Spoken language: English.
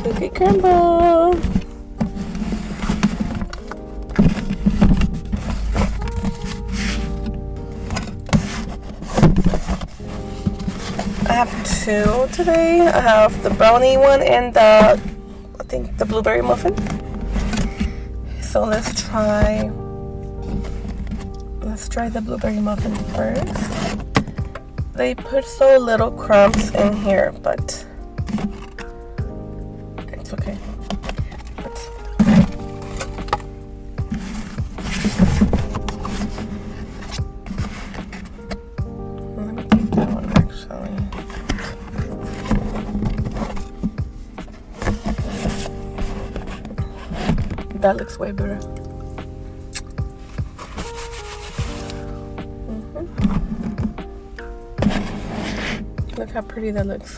cookie crumble. I have two today. I have the brownie one and I think the blueberry muffin. So let's try the blueberry muffin first. They put so little crumbs in here, but it's okay. Let me take that one actually. That looks way better. Look how pretty that looks.